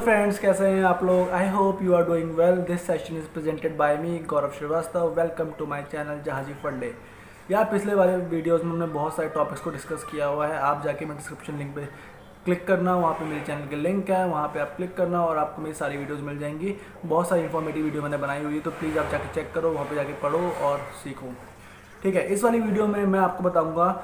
Friends, कैसे हैं आप लोग। I hope you are doing well. This session is presented by me Gaurav Shrivastava. Welcome to my channel Jahazi Funde. यार पिछले वाले वीडियोस में हमने बहुत सारे टॉपिक्स को डिस्कस किया हुआ है। आप जाके मैं डिस्क्रिप्शन लिंक पे क्लिक करना, वहाँ पे मेरे चैनल के लिंक है, वहाँ पे आप क्लिक करना और आपको मेरी सारी वीडियोस मिल जाएंगी। बहुत सारी इन्फॉर्मेटिव वीडियो मैंने बनाई हुई है, तो प्लीज़ आप जाके चेक करो, वहाँ पे जाके पढ़ो और सीखो। ठीक है, इस वाली वीडियो में मैं आपको बताऊँगा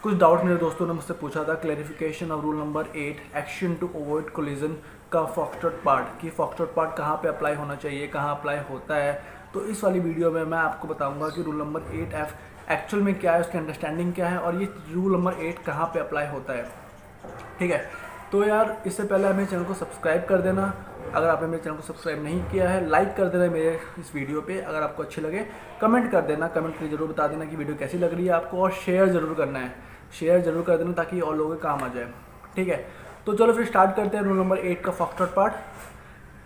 कुछ डाउट मेरे दोस्तों ने मुझसे पूछा था। Clarification of rule number 8 action to avoid collision का फॉक्सट्रॉट पार्ट, कि फॉक्सट्रॉट पार्ट कहाँ पे अप्लाई होना चाहिए, कहाँ अप्लाई होता है। तो इस वाली वीडियो में मैं आपको बताऊंगा कि रूल नंबर 8F एक्चुअल में क्या है, उसकी अंडरस्टैंडिंग क्या है और ये रूल नंबर 8 कहाँ पे अप्लाई होता है। ठीक है, तो यार इससे पहले आप मेरे चैनल को सब्सक्राइब कर देना। अगर आपने मेरे चैनल को सब्सक्राइब नहीं किया है, लाइक कर देना मेरे इस वीडियो पे। अगर आपको अच्छी लगे कमेंट कर देना, कमेंट करके जरूर बता देना कि वीडियो कैसी लग रही है आपको, और शेयर ज़रूर करना है, शेयर जरूर कर देना ताकि और लोगों के काम आ जाए। ठीक है, तो चलो फिर स्टार्ट करते हैं रूल नंबर 8 का foxtrot part,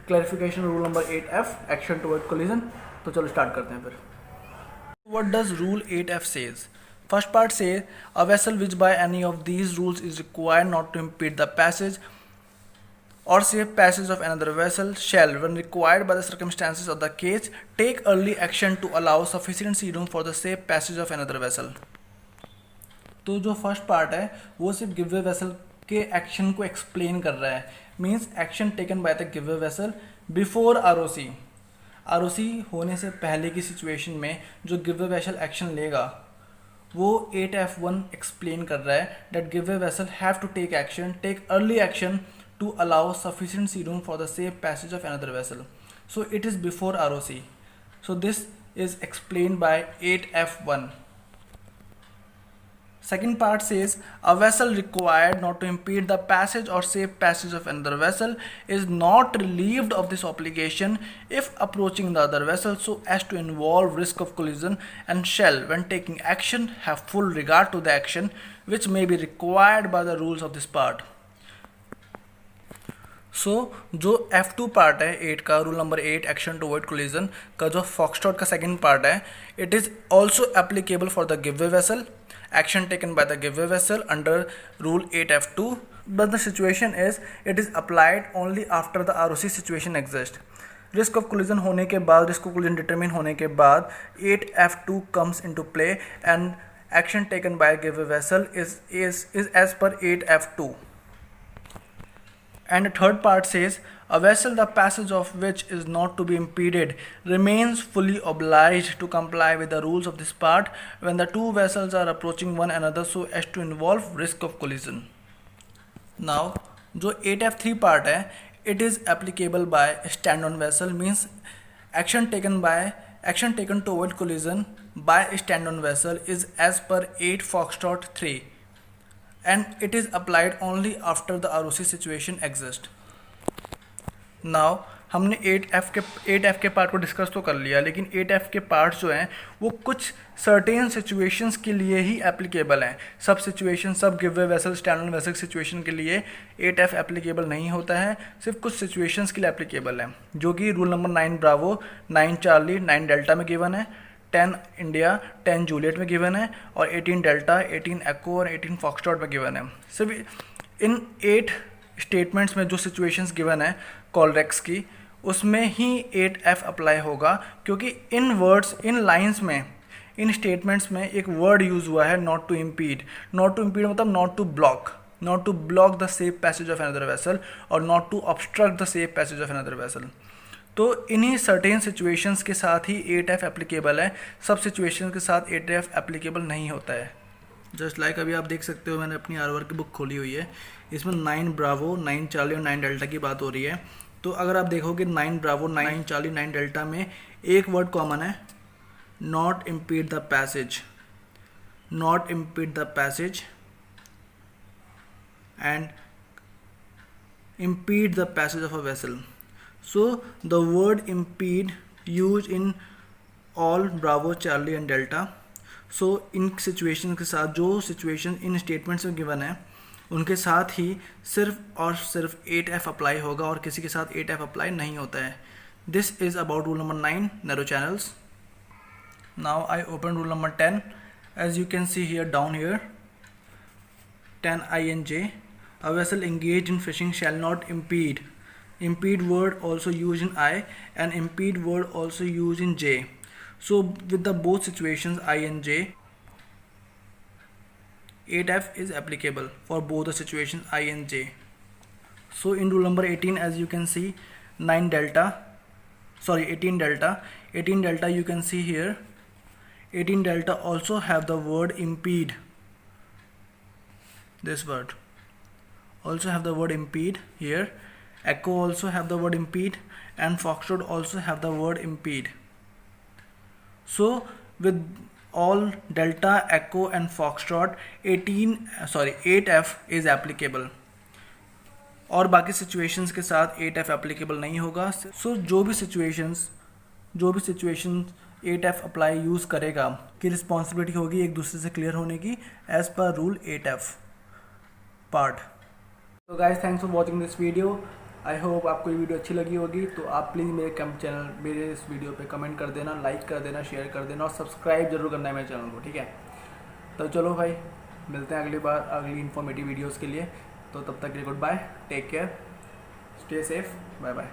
clarification rule number 8F action to avoid collision. तो चलो स्टार्ट करते हैं फिर। What does rule 8F says? First part says a vessel which by any of these rules is required not to impede the passage or safe passage of another vessel shall, when required by the circumstances of the case, take early action to allow sufficient sea room for the safe passage of another vessel. तो जो first part है वो सिर्फ give way vessel के action को explain कर रहा है। Means action taken by the give way vessel before ROC. ROC होने से पहले की सिचुएशन में जो गिव वे वेसल एक्शन लेगा वो 8F1 एक्सप्लेन कर रहा है that give way vessel have to take early action to allow sufficient sea room for the safe passage of another vessel. So it is before ROC, so this is explain by 8F1. Second part says a vessel required not to impede the passage or safe passage of another vessel is not relieved of this obligation if approaching the other vessel so as to involve risk of collision, and shall, when taking action, have full regard to the action which may be required by the rules of this part. So जो F2 part है 8 का, rule number 8 action to avoid collision का, जो foxtrot का second part है, it is also applicable for the give way vessel, action taken by the giveaway vessel under rule 8F2, but the situation is it is applied only after the ROC situation exists. Risk of collision होने के बाद, risk of collision determine होने के बाद 8F2 comes into play and action taken by a giveaway vessel is as per 8F2. And the third part says a vessel the passage of which is not to be impeded remains fully obliged to comply with the rules of this part when the two vessels are approaching one another so as to involve risk of collision. Now जो 8F3 part है, it is applicable by stand on vessel, means action taken to avoid collision by stand on vessel is as per 8 Foxtrot 3 and it is applied only after the ROC situation exists. Now हमने 8F के part को discuss तो कर लिया, लेकिन 8F के parts जो हैं वो कुछ सर्टेन सिचुएशंस के लिए ही एप्लीकेबल हैं। सब सिचुएशन, सब giveaway vessel, stand on vessel situation के लिए 8F एप्लीकेबल नहीं होता है, सिर्फ कुछ सिचुएशंस के लिए एप्लीकेबल है, जो कि rule number 9 Bravo, 9 Charlie, 9 delta में गिवन है, 10 इंडिया, 10 जूलियट में गिवन है, और 18 डेल्टा, 18 एको और 18 फॉक्सट्रॉट में गिवन है। सिर्फ इन 8 स्टेटमेंट्स में जो सिचुएशंस गिवन है कॉलरेक्स की, उसमें ही 8F अप्लाई होगा, क्योंकि इन वर्ड्स, इन लाइंस में, इन स्टेटमेंट्स में एक वर्ड यूज़ हुआ है not to impede. Not to impede मतलब not to block the safe passage of another vessel और not to obstruct the safe passage of another vessel. तो इन्हीं सर्टेन सिचुएशंस के साथ ही 8F एप्लीकेबल है, सब सिचुएशंस के साथ 8F एप्लीकेबल नहीं होता है। जस्ट लाइक अभी आप देख सकते हो, मैंने अपनी आरओआर की बुक खोली हुई है, इसमें 9 ब्रावो, 9 चार्ली और 9 डेल्टा की बात हो रही है। तो अगर आप देखोगे 9 ब्रावो, 9 चार्ली, 9 डेल्टा में एक वर्ड कॉमन है, not impede the passage, not impede the passage and impede the passage of a vessel. So the word impede used in all Bravo, Charlie and Delta. So in situation के साथ, जो situation in statements में given है, उनके साथ ही सिर्फ और सिर्फ 8F अप्लाई होगा और किसी के साथ 8F अप्लाई नहीं होता है। This is about rule number 9 narrow channels. Now I open rule number 10. As you can see here, down here, 10 INJ. A vessel engaged in fishing shall not impede. Impede word also used in I, and impede word also used in J. So with the both situations I and J, 8F is applicable for both the situations I and J. So in rule number 18, as you can see, 18 delta you can see here. 18 delta also have the word impede. This word also have the word impede here. Echo also have the word impede, and Foxtrot also have the word impede. So with all delta, echo and Foxtrot, 8F is applicable. और बाकी situations के साथ 8F applicable नहीं होगा. सो जो भी situations 8F apply use करेगा की रिस्पॉन्सिबिलिटी होगी एक दूसरे से क्लियर होने की एज पर रूल 8F पार्ट. तो guys, thanks for watching this video. I hope आपको ये वीडियो अच्छी लगी होगी. तो आप प्लीज़ मेरे इस वीडियो पे कमेंट कर देना, लाइक कर देना, शेयर कर देना और सब्सक्राइब जरूर करना है मेरे चैनल को, ठीक है. तो चलो भाई, मिलते हैं अगली बार अगली इन्फॉर्मेटिव वीडियोज़ के लिए. तो तब तक के लिए good bye, take care, stay safe, bye bye.